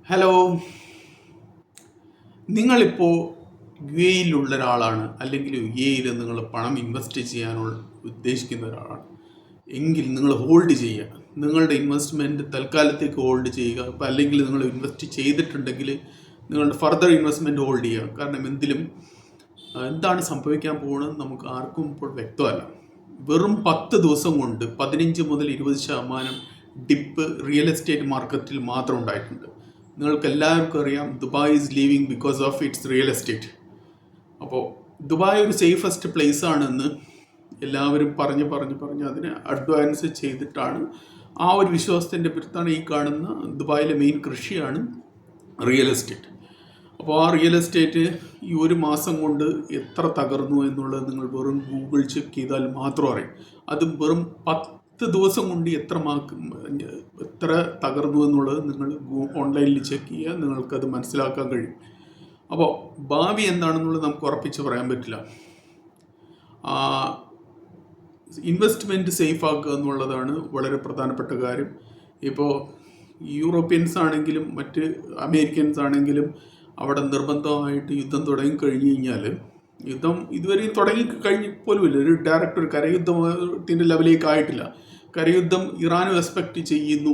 Hello, നിങ്ങളിപ്പോൾ U എയിലുള്ള ഒരാളാണ്, അല്ലെങ്കിൽ യു എയിൽ നിങ്ങൾ പണം ഇൻവെസ്റ്റ് ചെയ്യാനുള്ള ഉദ്ദേശിക്കുന്ന ഒരാളാണ് എങ്കിൽ നിങ്ങൾ ഹോൾഡ് ചെയ്യുക. നിങ്ങളുടെ ഇൻവെസ്റ്റ്മെൻറ്റ് തൽക്കാലത്തേക്ക് ഹോൾഡ് ചെയ്യുക. അപ്പോൾ അല്ലെങ്കിൽ നിങ്ങൾ ഇൻവെസ്റ്റ് ചെയ്തിട്ടുണ്ടെങ്കിൽ നിങ്ങളുടെ ഫർദർ ഇൻവെസ്റ്റ്മെൻറ്റ് ഹോൾഡ് ചെയ്യുക. കാരണം എന്താണ് സംഭവിക്കാൻ പോകുന്നത് നമുക്ക് ആർക്കും ഇപ്പോൾ വ്യക്തമല്ല. വെറും 10 ദിവസം കൊണ്ട് 15 മുതൽ 20% ഡിപ്പ് റിയൽ എസ്റ്റേറ്റ് മാർക്കറ്റിൽ മാത്രം ഉണ്ടായിട്ടുണ്ട്. നിങ്ങൾക്ക് എല്ലാവർക്കും അറിയാം, Dubai is living because of its real estate. അപ്പോൾ ദുബായ് ഒരു സേഫസ്റ്റ് പ്ലേസ് ആണെന്ന് എല്ലാവരും പറഞ്ഞ് അതിനെ അഡ്വാൻസ് ചെയ്തിട്ടാണ്. ആ ഒരു വിശ്വാസത്തിൻ്റെ പുറത്താണ് ഈ കാണുന്ന ദുബായിലെ മെയിൻ കൃഷിയാണ് റിയൽ എസ്റ്റേറ്റ്. അപ്പോൾ ആ റിയൽ എസ്റ്റേറ്റ് ഈ ഒരു മാസം കൊണ്ട് എത്ര തകർന്നു എന്നുള്ളത് നിങ്ങൾ വെറും ഗൂഗിൾ ചെക്ക് ചെയ്താൽ മാത്രം അറിയും. അത് വെറും 10 ദിവസം കൊണ്ട് എത്ര തകർന്നു എന്നുള്ളത് നിങ്ങൾ ഓൺലൈനിൽ ചെക്ക് ചെയ്യുക, നിങ്ങൾക്കത് മനസ്സിലാക്കാൻ കഴിയും. അപ്പോൾ ഭാവി എന്താണെന്നുള്ളത് നമുക്ക് ഉറപ്പിച്ച് പറയാൻ പറ്റില്ല. ഇൻവെസ്റ്റ്മെൻറ്റ് സേഫ് ആക്കുക എന്നുള്ളതാണ് വളരെ പ്രധാനപ്പെട്ട കാര്യം. ഇപ്പോൾ യൂറോപ്യൻസ് ആണെങ്കിലും മറ്റ് അമേരിക്കൻസ് ആണെങ്കിലും അവിടെ നിർബന്ധമായിട്ട് യുദ്ധം തുടങ്ങിക്കഴിഞ്ഞ് കഴിഞ്ഞാൽ, യുദ്ധം ഇതുവരെയും തുടങ്ങിക്കഴിഞ്ഞ് പോലുമില്ല, ഒരു ഡയറക്റ്റ് ഒരു കരയുദ്ധത്തിൻ്റെ ലെവലിലേക്ക് ആയിട്ടില്ല. കരയുദ്ധം ഇറാൻ റെസ്പെക്റ്റ് ചെയ്യുന്നു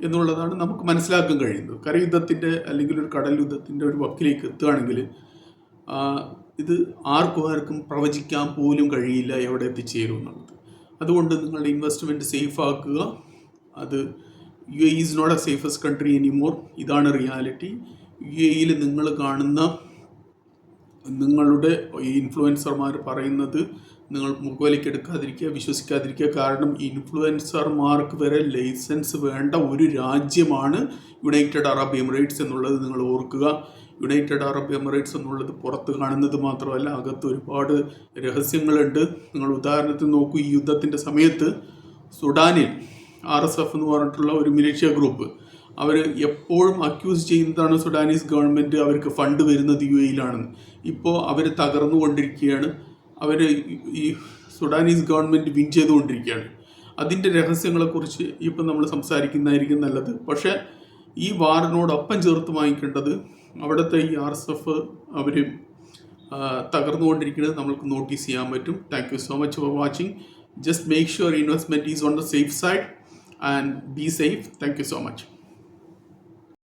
എന്നുള്ളതാണ് നമുക്ക് മനസ്സിലാക്കാൻ കഴിയുന്നത്. കരയുദ്ധത്തിൻ്റെ അല്ലെങ്കിൽ ഒരു കടൽ യുദ്ധത്തിൻ്റെ ഒരു വക്കിലേക്ക് എത്തുകയാണെങ്കിൽ ഇത് ആർക്കും പ്രവചിക്കാൻ പോലും കഴിയില്ല എവിടെ എത്തിച്ചേരും എന്നുള്ളത്. അതുകൊണ്ട് നിങ്ങളുടെ ഇൻവെസ്റ്റ്മെൻറ്റ് സേഫ് ആക്കുക. അത് U A is not a safest country anymore. ഇതാണ് റിയാലിറ്റി. യു എയിൽ നിങ്ങൾ കാണുന്ന നിങ്ങളുടെ ഇൻഫ്ലുവൻസർമാർ പറയുന്നത് നിങ്ങൾ മുഖവിലേക്ക് എടുക്കാതിരിക്കുക, വിശ്വസിക്കാതിരിക്കുക. കാരണം ഇൻഫ്ലുവൻസർമാർക്ക് വരെ ലൈസൻസ് വേണ്ട ഒരു രാജ്യമാണ് യുണൈറ്റഡ് അറബ് എമിറേറ്റ്സ് എന്നുള്ളത് നിങ്ങൾ ഓർക്കുക. യുണൈറ്റഡ് അറബ് എമിറേറ്റ്സ് എന്നുള്ളത് പുറത്ത് കാണുന്നത് മാത്രമല്ല, അകത്ത് ഒരുപാട് രഹസ്യങ്ങളുണ്ട്. നിങ്ങൾ ഉദാഹരണത്തിന് നോക്കൂ, ഈ യുദ്ധത്തിൻ്റെ സമയത്ത് സുഡാനിൽ RSF എന്ന് പറഞ്ഞിട്ടുള്ള ഒരു മിലിഷ്യ ഗ്രൂപ്പ്, അവർ എപ്പോഴും അക്യൂസ് ചെയ്യുന്നതാണ് സുഡാനീസ് ഗവൺമെൻറ് അവർക്ക് ഫണ്ട് വരുന്നത് യു എയിലാണെന്ന്. ഇപ്പോൾ അവർ തകർന്നുകൊണ്ടിരിക്കുകയാണ്. അവർ ഈ സുഡാനീസ് ഗവൺമെൻറ് വിൻ ചെയ്തുകൊണ്ടിരിക്കുകയാണ്. അതിൻ്റെ രഹസ്യങ്ങളെക്കുറിച്ച് ഇപ്പം നമ്മൾ സംസാരിക്കുന്നതായിരിക്കും നല്ലത്. പക്ഷേ ഈ വാറിനോടൊപ്പം ചേർത്ത് വാങ്ങിക്കേണ്ടത് അവിടുത്തെ ഈ RSF അവർ തകർന്നുകൊണ്ടിരിക്കുന്നത് നമ്മൾക്ക് നോട്ടീസ് ചെയ്യാൻ പറ്റും. Thank you so much for watching. Just make sure investment is on the safe side and be safe. Thank you so much.